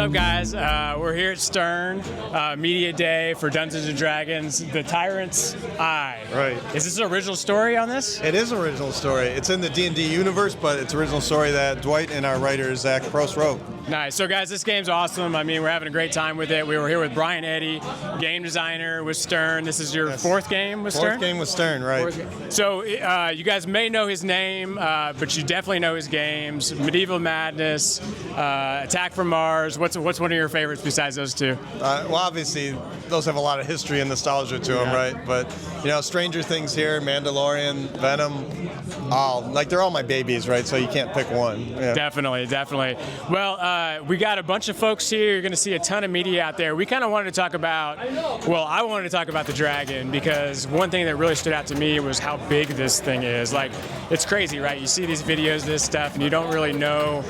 up, guys? We're here at Stern, Media Day for Dungeons & Dragons, the Tyrant's Eye. Right. Is this an original story on this? It is an original story. It's in the D&D universe, but it's an original story that Dwight and our writer, Zach Prost, wrote. Nice. So, guys, this game's awesome. I mean, we're having a great time with it. We were here with Brian Eddy, game designer with Stern. This is your fourth game with Stern? Fourth game with Stern, right. So, you guys may know his name, but you definitely know his games. Medieval Madness, Attack from Mars. What's one of your favorites besides those two? Well, obviously, those have a lot of history and nostalgia to them, right? But, you know, Stranger Things here, Mandalorian, Venom, they're all my babies, right? So you can't pick one. Yeah. Definitely. Well, we got a bunch of folks here. You're going to see a ton of media out there. We kind of wanted to talk about, I wanted to talk about the dragon, because one thing that really stood out to me was how big this thing is. Like, it's crazy, right? You see these videos, this stuff, and you don't really know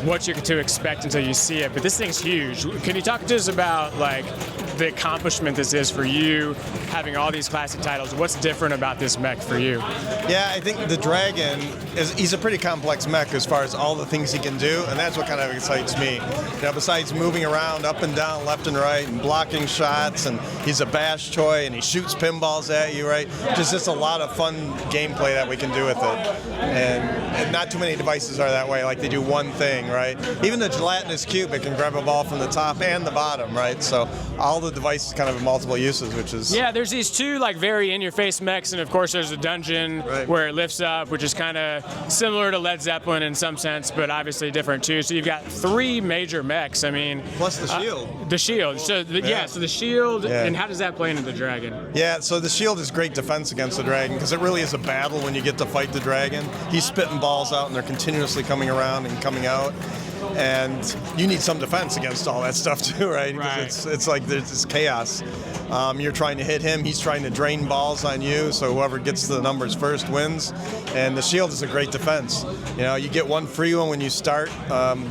what you're to expect until you see it. But this thing's huge. Can you talk to us about, like, the accomplishment this is for you, having all these classic titles? What's different about this mech for you? Yeah, I think the dragon he's a pretty complex mech as far as all the things he can do, and that's what kind of excites me. You know, besides moving around up and down, left and right, and blocking shots, and he's a bash toy, and he shoots pinballs at you, right? Just a lot of fun gameplay that we can do with it. And not too many devices are that way, like they do one thing, right? Even the gelatinous cube, it can grab a ball from the top and the bottom, right? So all the devices kind of have multiple uses, which is... Yeah, there's these two, like, very in-your-face mechs, and of course there's the dungeon where it lifts up, which is kind of similar to Led Zeppelin in some sense, but obviously different too. So you've got three major mechs. I mean... Plus the shield. The shield. So, so the shield, and how does that play into the dragon? Yeah, so the shield is great defense against the dragon, because it really is a battle when you get to fight the dragon. He's spitting balls out, and they're continuously coming around and coming out. And you need some defense against all that stuff too, right? Because it's like there's this chaos. You're trying to hit him, he's trying to drain balls on you, so whoever gets to the numbers first wins. And the shield is a great defense. You know, you get one free one when you start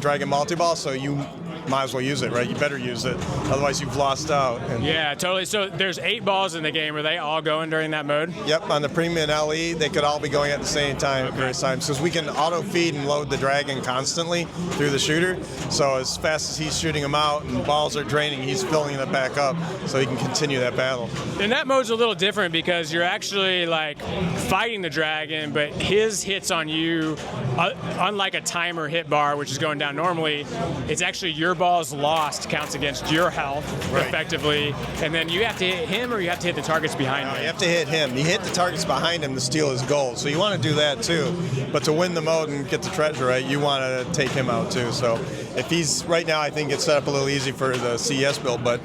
Dragon Multi-Ball, so you might as well use it, right? You better use it, otherwise you've lost out. And yeah, totally. So there's 8 balls in the game. Are they all going during that mode? Yep, on the Premium LE, they could all be going at the same time at various times, because we can auto-feed and load the dragon constantly through the shooter. So as fast as he's shooting them out and balls are draining, he's filling it back up so he can continue that battle. And that mode's a little different, because you're actually, like, fighting the dragon, but his hits on you, unlike a timer hit bar, which is going down normally, it's actually your balls lost counts against your health effectively, and then you have to hit him, or you have to hit the targets behind him? You have to hit him. You hit the targets behind him to steal his gold, so you want to do that too. But to win the mode and get the treasure, right, you want to take him out too. So if he's, right now I think it's set up a little easy for the CS build, but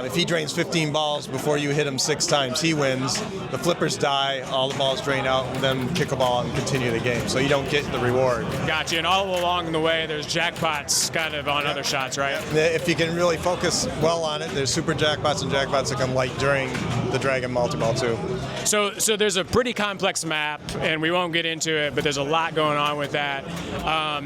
if he drains 15 balls before you hit him 6 times, he wins. The flippers die, all the balls drain out, and then kick a ball and continue the game. So you don't get the reward. Gotcha. And all along the way, there's jackpots kind of on other shots, right? If you can really focus well on it, there's super jackpots and jackpots that come light during the Dragon Multi-Ball too. So there's a pretty complex map, and we won't get into it, but there's a lot going on with that.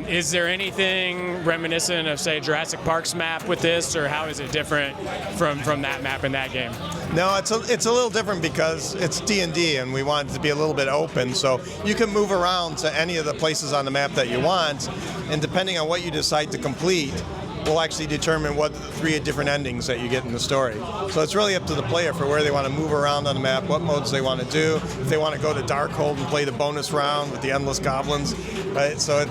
Is there anything reminiscent of, say, Jurassic Park's map with this, or how is it different from that map in that game? No, it's a little different because it's D&D, and we want it to be a little bit open, so you can move around to any of the places on the map that you want, and depending on what you decide to complete, will actually determine what 3 different endings that you get in the story. So it's really up to the player for where they want to move around on the map, what modes they want to do, if they want to go to Darkhold and play the bonus round with the Endless Goblins, right? So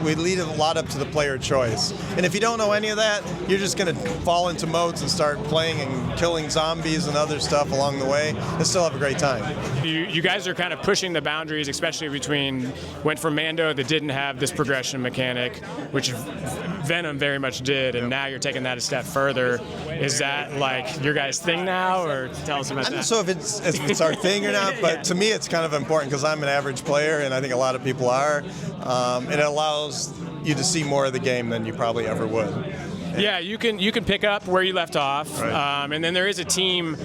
we leave a lot up to the player choice. And if you don't know any of that, you're just going to fall into modes and start playing and killing zombies and other stuff along the way and still have a great time. You guys are kind of pushing the boundaries, especially went from Mando that didn't have this progression mechanic, which Venom very much did, and now you're taking that a step further. Is that like your guys' thing now, or tell us about that? I don't know if it's our thing or not, but to me it's kind of important because I'm an average player, and I think a lot of people are. It allows you to see more of the game than you probably ever would. Yeah, you can pick up where you left off, and then there is a team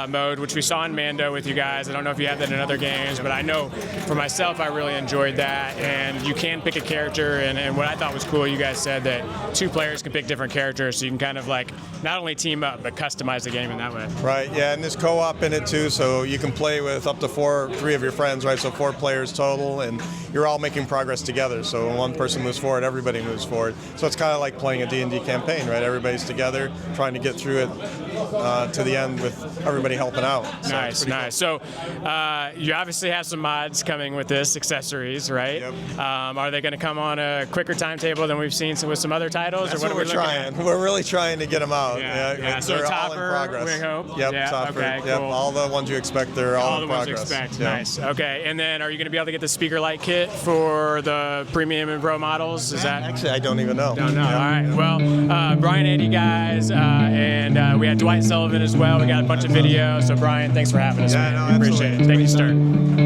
mode, which we saw in Mando with you guys. I don't know if you have that in other games, but I know for myself I really enjoyed that, and you can pick a character, and what I thought was cool, you guys said that 2 players can pick different characters, so you can kind of like not only team up, but customize the game in that way. Right, yeah, and there's co-op in it too, so you can play with up to 3 of your friends, right, so 4 players total, and you're all making progress together, so when one person moves forward, everybody moves forward. So it's kind of like playing a D&D campaign. saying, right? Everybody's together trying to get through it to the end with everybody helping out. So nice. So you obviously have some mods coming with this, accessories, right? Yep. Are they going to come on a quicker timetable than we've seen with some other titles? That's or what we're trying. We're really trying to get them out. Yeah. So they're topper, all in progress. we hope. Yep, Yeah, topper. okay, Yep, cool. all the ones you expect, they're all in the progress. ones you expect. Yep. Nice. Okay. And then, are you going to be able to get the speaker light kit for the premium and pro models? Is that Actually, I don't even know. Don't know. Yep. All right. Well, Brian Eddy, guys, and we had Dwight Sullivan as well. We got a bunch of video. So, Brian, thanks for having us. Yeah, man. no, We appreciate absolutely. it. Thank you, Stern.